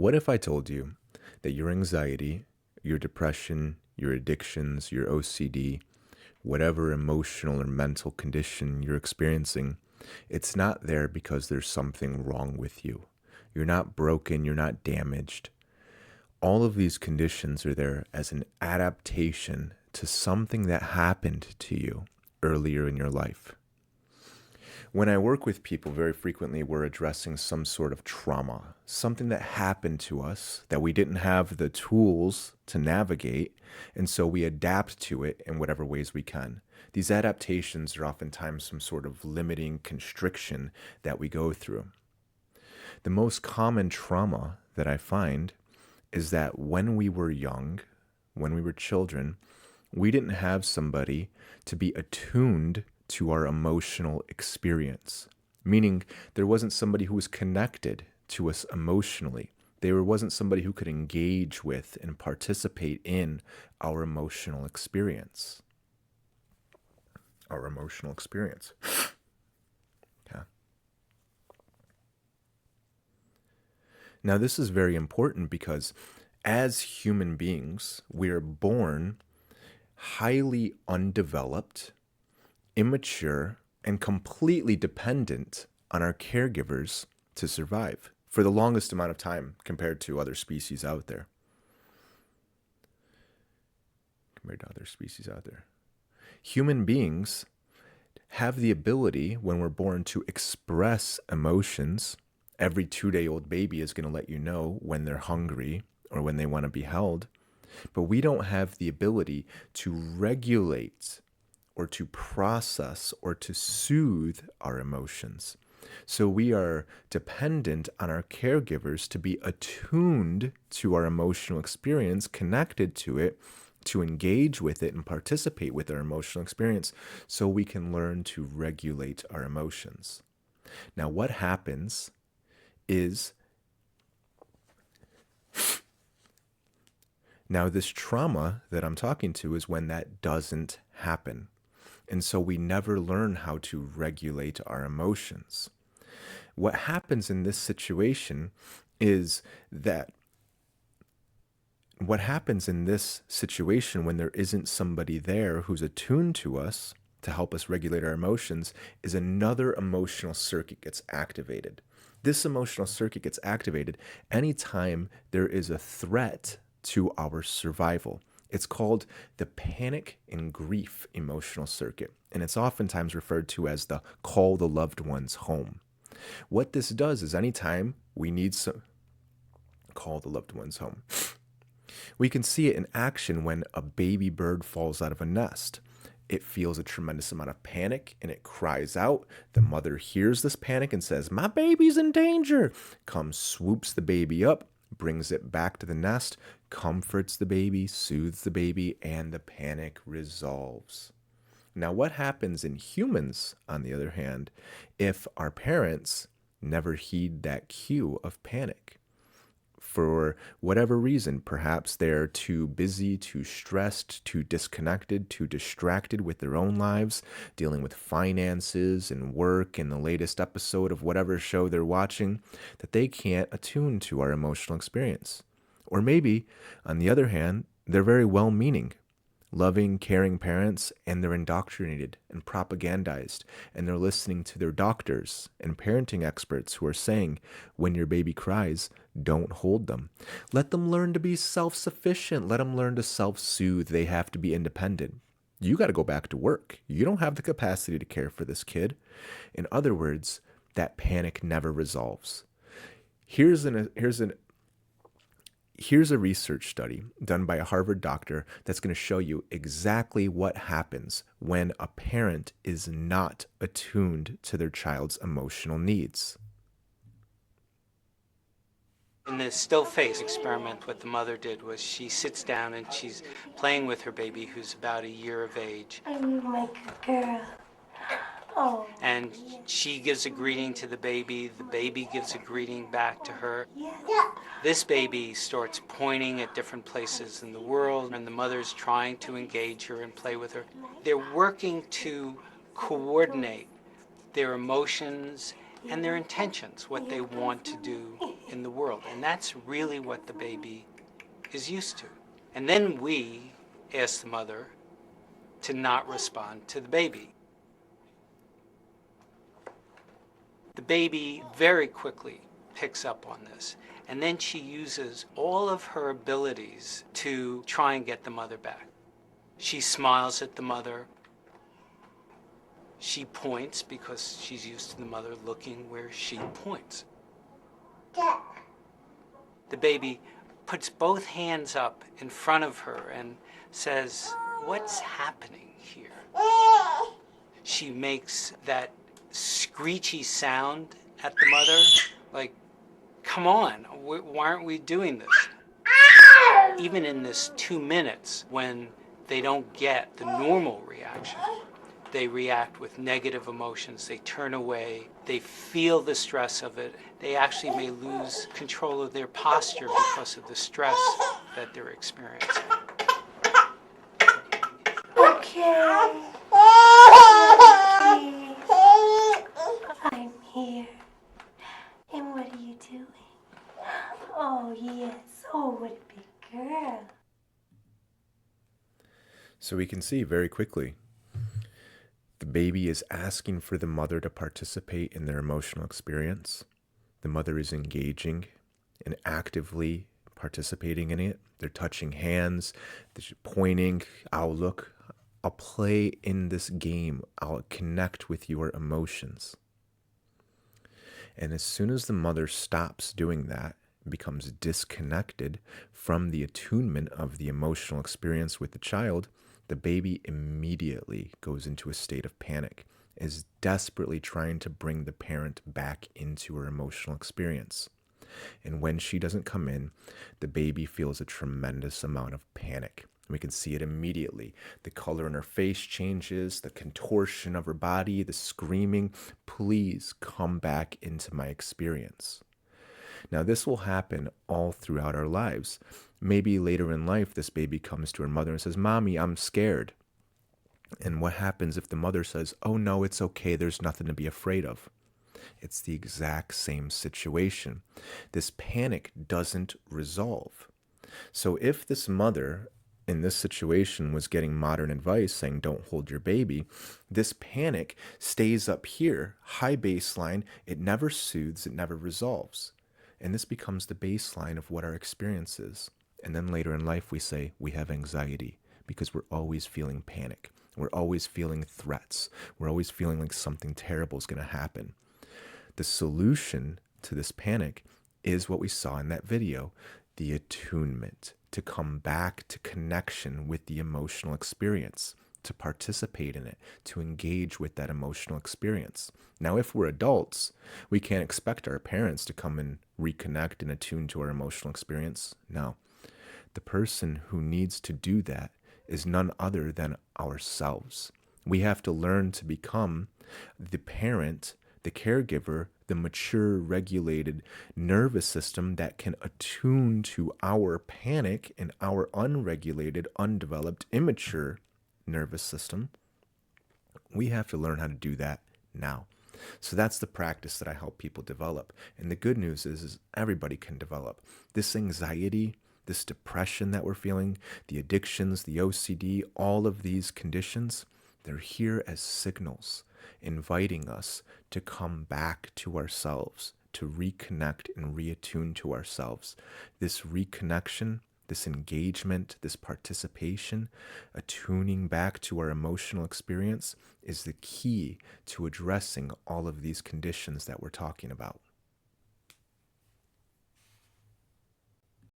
What if I told you that your anxiety, your depression, your addictions, your OCD, whatever emotional or mental condition you're experiencing, it's not there because there's something wrong with you. You're not broken, you're not damaged. All of these conditions are there as an adaptation to something that happened to you earlier in your life. When I work with people, very frequently we're addressing some sort of trauma, something that happened to us that we didn't have the tools to navigate, and so we adapt to it in whatever ways we can. These adaptations are oftentimes some sort of limiting constriction that we go through. The most common trauma that I find is that when we were young, when we were children, we didn't have somebody to be attuned to our emotional experience, meaning there wasn't somebody who was connected to us emotionally. There wasn't somebody who could engage with and participate in our emotional experience. Our emotional experience. Okay. Now, this is very important because as human beings, we are born highly undeveloped, immature, and completely dependent on our caregivers to survive for the longest amount of time compared to other species out there. Human beings have the ability when we're born to express emotions. Every 2-day-old baby is going to let you know when they're hungry or when they want to be held. But we don't have the ability to regulate or to process or to soothe our emotions. So we are dependent on our caregivers to be attuned to our emotional experience, connected to it, to engage with it and participate with our emotional experience so we can learn to regulate our emotions. Now, what happens is now this trauma that I'm talking to is when that doesn't happen. And so we never learn how to regulate our emotions. What happens in this situation is that what happens in this situation when there isn't somebody there who's attuned to us to help us regulate our emotions is another emotional circuit gets activated. This emotional circuit gets activated anytime there is a threat to our survival. It's called the panic and grief emotional circuit, and it's oftentimes referred to as the call the loved ones home. What this does is anytime we need some call the loved ones home, we can see it in action when a baby bird falls out of a nest. It feels a tremendous amount of panic and it cries out. The mother hears this panic and says, "My baby's in danger." Comes, swoops the baby up, brings it back to the nest, comforts the baby, soothes the baby, and the panic resolves. Now, what happens in humans, on the other hand, if our parents never heed that cue of panic? For whatever reason, perhaps they're too busy, too stressed, too disconnected, too distracted with their own lives, dealing with finances and work and the latest episode of whatever show they're watching, that they can't attune to our emotional experience. Or maybe, on the other hand, they're very well-meaning, loving, caring parents, and they're indoctrinated and propagandized, and they're listening to their doctors and parenting experts who are saying, when your baby cries, don't hold them. Let them learn to be self-sufficient. Let them learn to self-soothe. They have to be independent. You got to go back to work. You don't have the capacity to care for this kid. In other words, that panic never resolves. Here's a research study done by a Harvard doctor that's going to show you exactly what happens when a parent is not attuned to their child's emotional needs. In the still face experiment, what the mother did was she sits down and she's playing with her baby who's about a year of age. I'm like a girl. Oh. And she gives a greeting to the baby gives a greeting back to her. Yeah. This baby starts pointing at different places in the world, and the mother's trying to engage her and play with her. They're working to coordinate their emotions and their intentions, what they want to do in the world. And that's really what the baby is used to. And then we ask the mother to not respond to the baby. The baby very quickly picks up on this, and then she uses all of her abilities to try and get the mother back. She smiles at the mother. She points because she's used to the mother looking where she points. The baby puts both hands up in front of her and says, "What's happening here?" She makes that screechy sound at the mother, like, "Come on, why aren't we doing this?" Even in this 2 minutes, when they don't get the normal reaction, they react with negative emotions, they turn away, they feel the stress of it, they actually may lose control of their posture because of the stress that they're experiencing. Okay. I'm here. And what are you doing? Oh, yes. Oh, what a big girl. So we can see very quickly the baby is asking for the mother to participate in their emotional experience. The mother is engaging and actively participating in it. They're touching hands, they're pointing, "I'll look, I'll play in this game, I'll connect with your emotions." And as soon as the mother stops doing that, becomes disconnected from the attunement of the emotional experience with the child, the baby immediately goes into a state of panic, is desperately trying to bring the parent back into her emotional experience. And when she doesn't come in, the baby feels a tremendous amount of panic. We can see it immediately. The color in her face changes, the contortion of her body, the screaming, "Please come back into my experience." Now, this will happen all throughout our lives. Maybe later in life, this baby comes to her mother and says, "Mommy, I'm scared." And what happens if the mother says, "Oh no, it's okay, there's nothing to be afraid of"? It's the exact same situation. This panic doesn't resolve. So if this mother in this situation was getting modern advice saying don't hold your baby, this panic stays up here, high baseline, it never soothes, it never resolves. And this becomes the baseline of what our experience is. And then later in life we say we have anxiety because we're always feeling panic. We're always feeling threats. We're always feeling like something terrible is going to happen. The solution to this panic is what we saw in that video, the attunement, to come back to connection with the emotional experience, to participate in it, to engage with that emotional experience. Now, if we're adults, we can't expect our parents to come and reconnect and attune to our emotional experience. No. The person who needs to do that is none other than ourselves. We have to learn to become the parent, the caregiver, the mature, regulated nervous system that can attune to our panic and our unregulated, undeveloped, immature nervous system. We have to learn how to do that now. So that's the practice that I help people develop. And the good news is everybody can develop. This anxiety, this depression that we're feeling, the addictions, the OCD, all of these conditions, they're here as signals inviting us to come back to ourselves, to reconnect and reattune to ourselves. This reconnection, this engagement, this participation, attuning back to our emotional experience is the key to addressing all of these conditions that we're talking about.